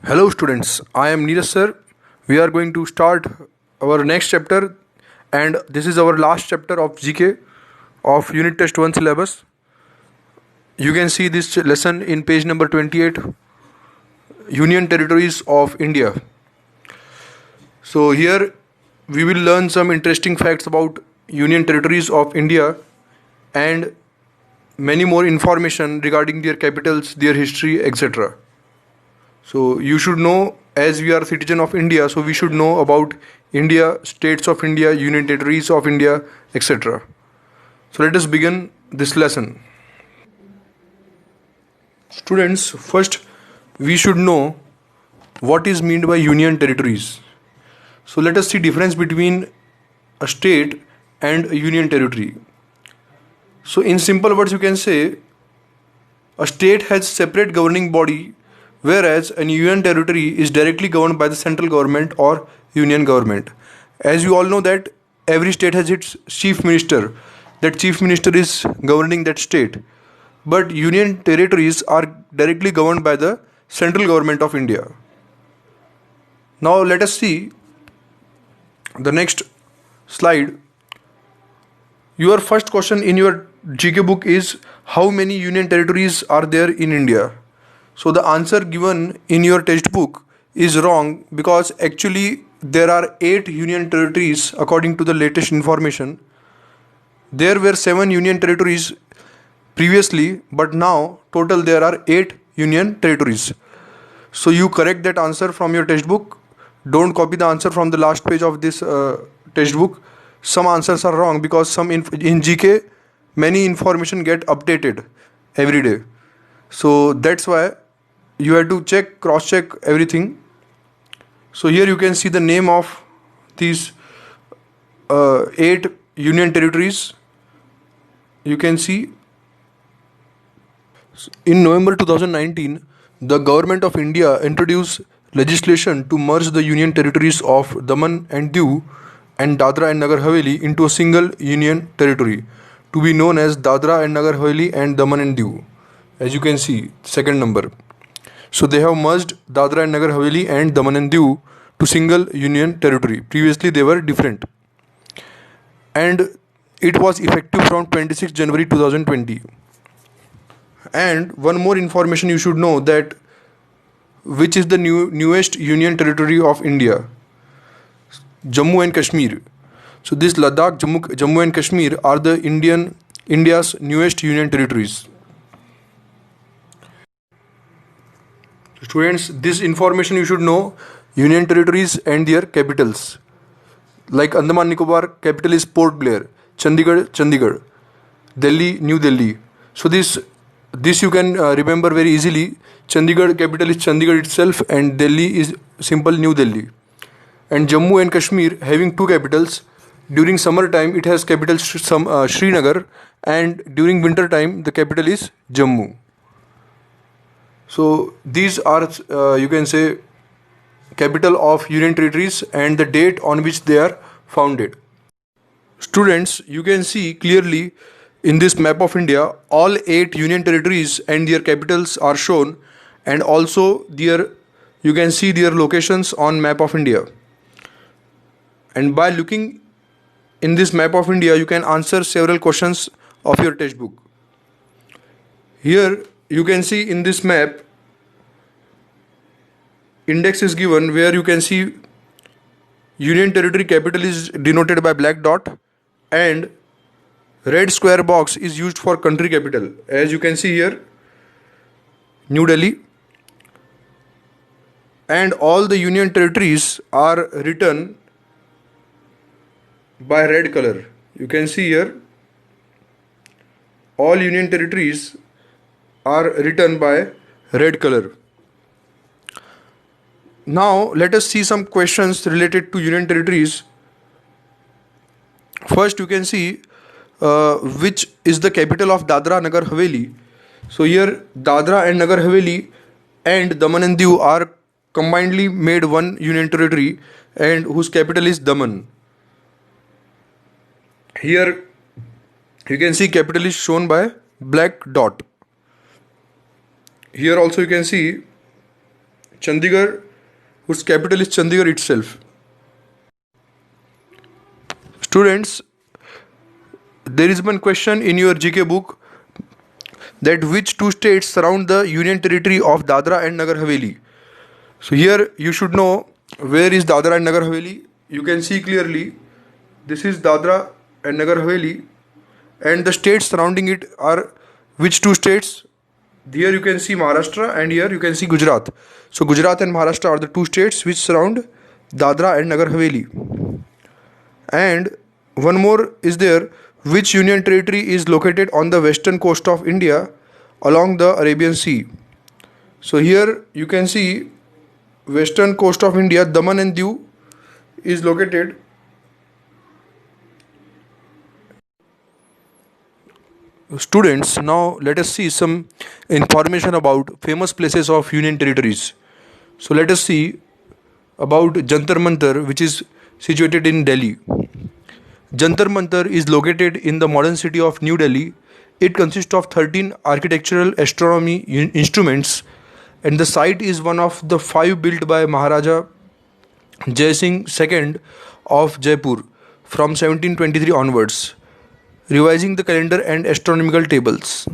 Hello students, I am Neeraj sir. We are going to start our next chapter and this is our last chapter of GK of Unit Test 1 syllabus. You can see this lesson in page number 28, Union Territories of India. So here we will learn some interesting facts about Union Territories of India and many more information regarding their capitals, their history, etc. So you should know, as we are citizen of India, so we should know about India, states of India, union territories of India, etc. So let us begin this lesson. Students, first we should know what is meant by union territories. So let us see difference between a state and a union territory. So in simple words you can say a state has separate governing body, whereas a union territory is directly governed by the central government or union government. As you all know that every state has its chief minister. That chief minister is governing that state. But union territories are directly governed by the central government of India. Now let us see the next slide. Your first question in your GK book is how many union territories are there in India? So the answer given in your textbook is wrong because actually there are 8 union territories according to the latest information. There were 7 union territories previously, but now total there are 8 union territories. So you correct that answer from your textbook. Don't copy the answer from the last page of this textbook. Some answers are wrong because in GK many information get updated every day. So that's why you have to cross check everything. So here you can see the name of these 8 union territories. You can see in November 2019, the government of India introduced legislation to merge the union territories of Daman and Diu and Dadra and Nagar Haveli into a single union territory to be known as Dadra and Nagar Haveli and Daman and Diu. As you can see, second number. So they have merged Dadra and Nagar Haveli and Daman and Diu to single union territory. Previously they were different. And it was effective from 26 January 2020. And one more information you should know that which is the newest union territory of India, Jammu and Kashmir. So this Ladakh, Jammu and Kashmir are the India's newest union territories. Students, this information you should know, union territories and their capitals. Like Andaman Nicobar, capital is Port Blair, Chandigarh, Delhi, New Delhi. So this you can remember very easily. Chandigarh capital is Chandigarh itself and Delhi is simple New Delhi. And Jammu and Kashmir having two capitals. During summer time it has capital Srinagar and during winter time the capital is Jammu. So these are you can say capital of union territories and the date on which they are founded. Students, you can see clearly in this map of India all 8 union territories and their capitals are shown, and also you can see their locations on map of India. And by looking in this map of India you can answer several questions of your textbook. Here you can see in this map index is given where you can see union territory capital is denoted by black dot and red square box is used for country capital. As you can see here, New Delhi, and all the union territories are written by red color. You can see here all union territories are written by red color. Now let us see some questions related to union territories. First you can see which is the capital of Dadra Nagar Haveli. So here Dadra and Nagar Haveli and Daman and Diu are combinedly made one union territory and whose capital is Daman. Here you can see capital is shown by black dot. Here also you can see Chandigarh, whose capital is Chandigarh itself. Students, there is one question in your GK book that which two states surround the Union Territory of Dadra and Nagar Haveli. So here you should know where is Dadra and Nagar Haveli. You can see clearly this is Dadra and Nagar Haveli, and the states surrounding it are which two states? Here you can see Maharashtra and here you can see Gujarat. So Gujarat and Maharashtra are the two states which surround Dadra and Nagar Haveli. And one more is there, which union territory is located on the western coast of India along the Arabian Sea. So here you can see western coast of India, Daman and Diu is located. Students, now let us see some information about famous places of union territories. So let us see about Jantar Mantar, which is situated in Delhi. Jantar Mantar is located in the modern city of New Delhi. It consists of 13 architectural astronomy instruments, and the site is one of the 5 built by Maharaja Jai Singh II of Jaipur from 1723 onwards, revising the calendar and astronomical tables.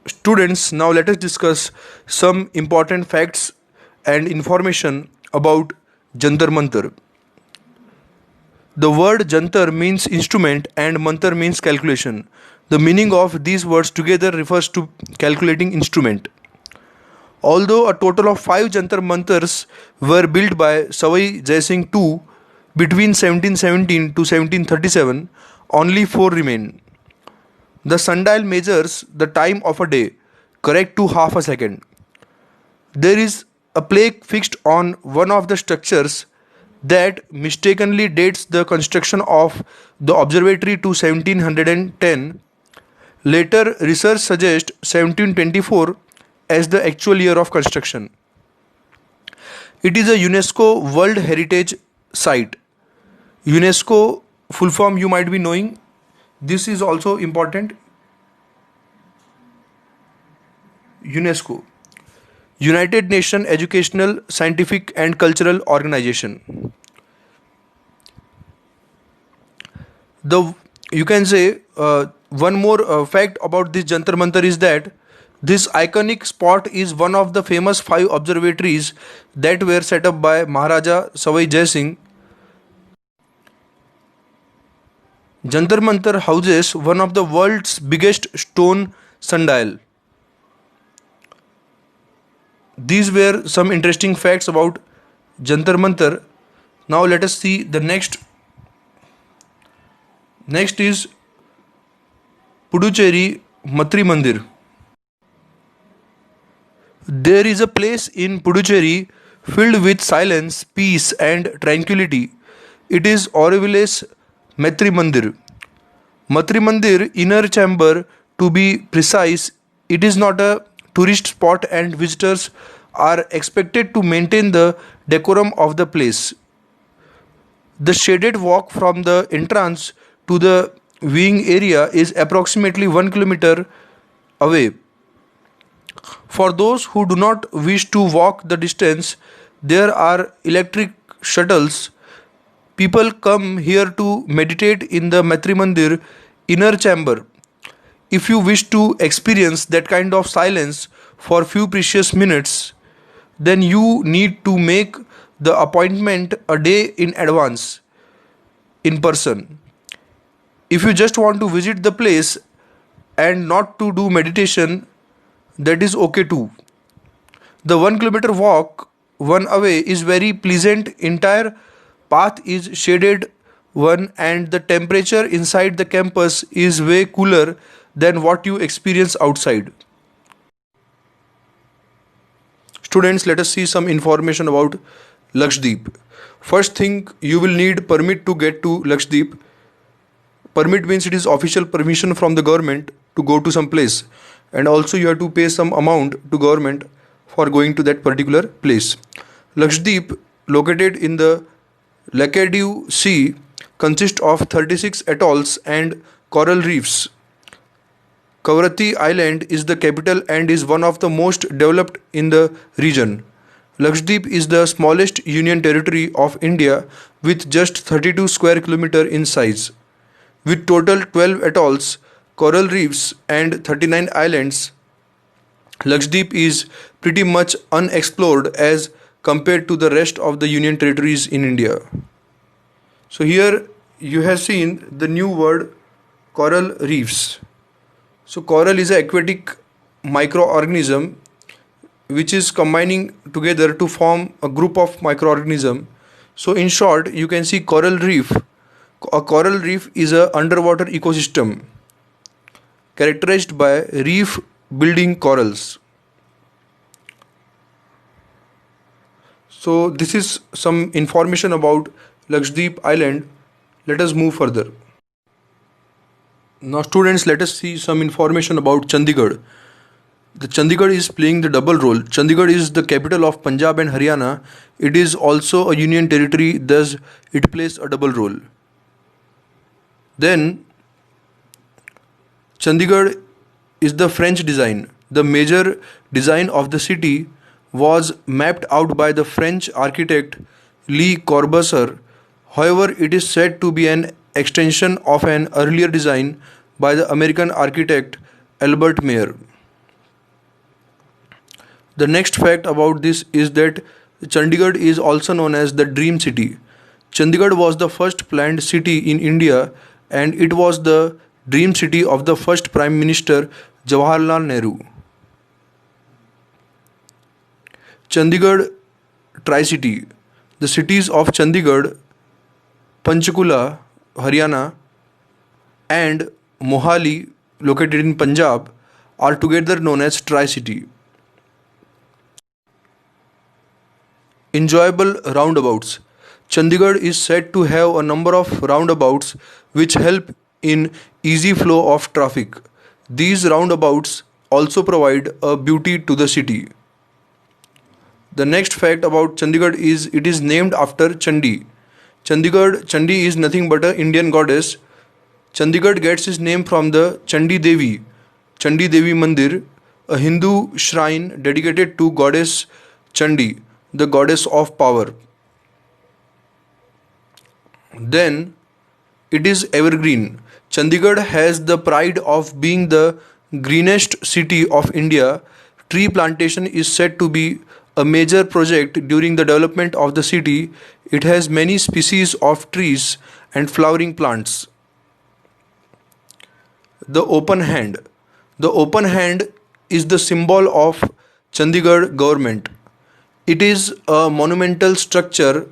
Students, now let us discuss some important facts and information about Jantar Mantar. The word Jantar means instrument and Mantar means calculation. The meaning of these words together refers to calculating instrument. Although a total of 5 Jantar Mantars were built by Savai Jai Singh II between 1717 to 1737, only 4 remain. The sundial measures the time of a day, correct to half a second. There is a plaque fixed on one of the structures that mistakenly dates the construction of the observatory to 1710. Later, research suggests 1724 as the actual year of construction. It is a UNESCO World Heritage Site. UNESCO full form you might be knowing. This is also important. UNESCO, United Nations Educational, Scientific and Cultural Organization. You can say one more fact about this Jantar Mantar is that this iconic spot is one of the famous 5 observatories that were set up by Maharaja Savai Jai Singh. Jantar Mantar houses one of the world's biggest stone sundial. These were some interesting facts about Jantar Mantar. Now let us see the next. Next is Puducherry Matri Mandir. There is a place in Puducherry filled with silence, peace and tranquility. It is Auroville's Matri Mandir. Matri Mandir inner chamber, to be precise. It is not a tourist spot and visitors are expected to maintain the decorum of the place. The shaded walk from the entrance to the viewing area is approximately 1 kilometer away. For those who do not wish to walk the distance, there are electric shuttles. People come here to meditate in the Matri Mandir inner chamber. If you wish to experience that kind of silence for few precious minutes, then you need to make the appointment a day in advance in person. If you just want to visit the place and not to do meditation, that is okay too. The 1 kilometer walk one away is very pleasant. Entire path is shaded one and the temperature inside the campus is way cooler than what you experience outside. Students, let us see some information about Lakshadweep. First thing, you will need permit to get to Lakshadweep. Permit means it is official permission from the government to go to some place, and also you have to pay some amount to government for going to that particular place. Lakshadweep, located in the Laccadive Sea, consists of 36 atolls and coral reefs. Kavarati Island is the capital and is one of the most developed in the region. Lakshadweep is the smallest union territory of India with just 32 square kilometer in size. With total 12 atolls, coral reefs and 39 islands, Lakshadweep is pretty much unexplored as compared to the rest of the union territories in India. So here you have seen the new word coral reefs. So coral is an aquatic microorganism which is combining together to form a group of microorganism. So in short, you can see coral reef. A coral reef is a underwater ecosystem characterized by reef building corals. So this is some information about Lakshadweep Island. Let us move further. Now students, let us see some information about Chandigarh. The Chandigarh is playing the double role. Chandigarh is the capital of Punjab and Haryana. It is also a union territory, thus it plays a double role. Then Chandigarh is the French design. The major design of the city was mapped out by the French architect Le Corbusier. However, it is said to be an extension of an earlier design by the American architect Albert Mayer. The next fact about this is that Chandigarh is also known as the Dream City. Chandigarh was the first planned city in India and it was the dream city of the first Prime Minister Jawaharlal Nehru. Chandigarh Tri-City. The cities of Chandigarh, Panchkula, Haryana and Mohali, located in Punjab, are together known as Tri-City. Enjoyable roundabouts. Chandigarh is said to have a number of roundabouts which help in easy flow of traffic. These roundabouts also provide a beauty to the city. The next fact about Chandigarh is it is named after Chandi. Chandi is nothing but an Indian goddess. Chandigarh gets its name from the Chandi Devi Mandir, a Hindu shrine dedicated to goddess Chandi, the goddess of power. Then it is evergreen. Chandigarh has the pride of being the greenest city of India. Tree plantation is said to be a major project during the development of the city. It has many species of trees and flowering plants. The open hand. The open hand is the symbol of Chandigarh government. It is a monumental structure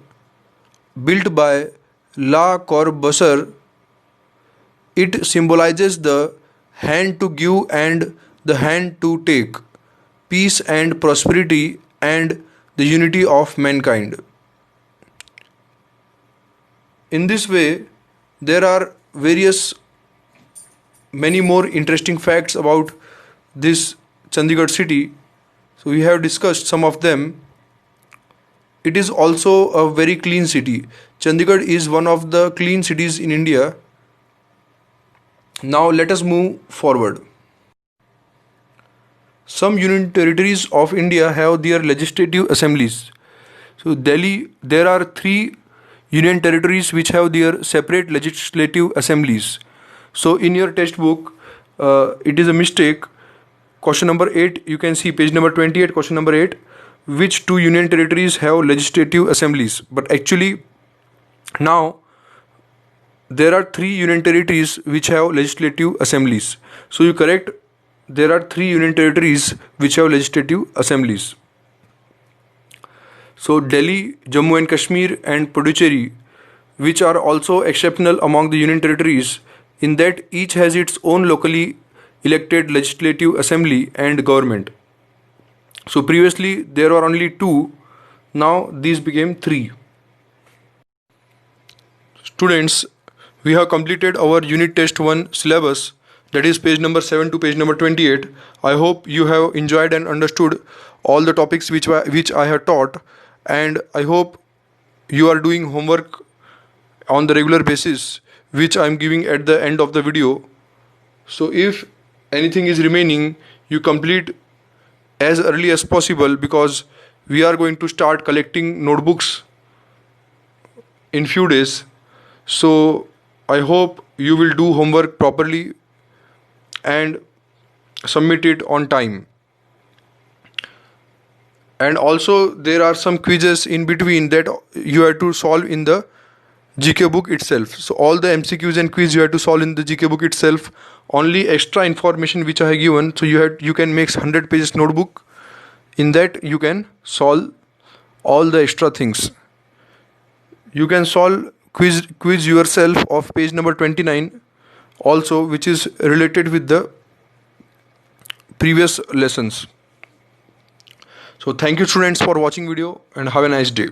built by Le Corbusier. It symbolizes the hand to give and the hand to take, peace and prosperity, and the unity of mankind. In this way, there are many more interesting facts about this Chandigarh city. So we have discussed some of them. It is also a very clean city. Chandigarh is one of the clean cities in India. Now let us move forward. Some union territories of India have their legislative assemblies. So Delhi, there are 3 union territories which have their separate legislative assemblies. So in your textbook, it is a mistake. Question number 8, you can see page number 28, question number 8. Which 2 union territories have legislative assemblies? But actually, now there are 3 union territories which have legislative assemblies. So you correct, there are 3 union territories which have legislative assemblies. So Delhi, Jammu and Kashmir and Puducherry, which are also exceptional among the union territories in that each has its own locally elected legislative assembly and government. So previously there were only 2, now these became 3. Students, we have completed our unit test 1 syllabus, that is page number 7 to page number 28. I hope you have enjoyed and understood all the topics which I have taught, and I hope you are doing homework on the regular basis which I am giving at the end of the video. So if anything is remaining, you complete as early as possible, because we are going to start collecting notebooks in few days. So I hope you will do homework properly and submit it on time. And also there are some quizzes in between that you have to solve in the GK book itself. So all the MCQs and quiz you have to solve in the GK book itself. Only extra information which I have given, so you can make 100 pages notebook. In that you can solve all the extra things. You can solve quiz yourself of page number 29 also, which is related with the previous lessons. So thank you students for watching video, and have a nice day.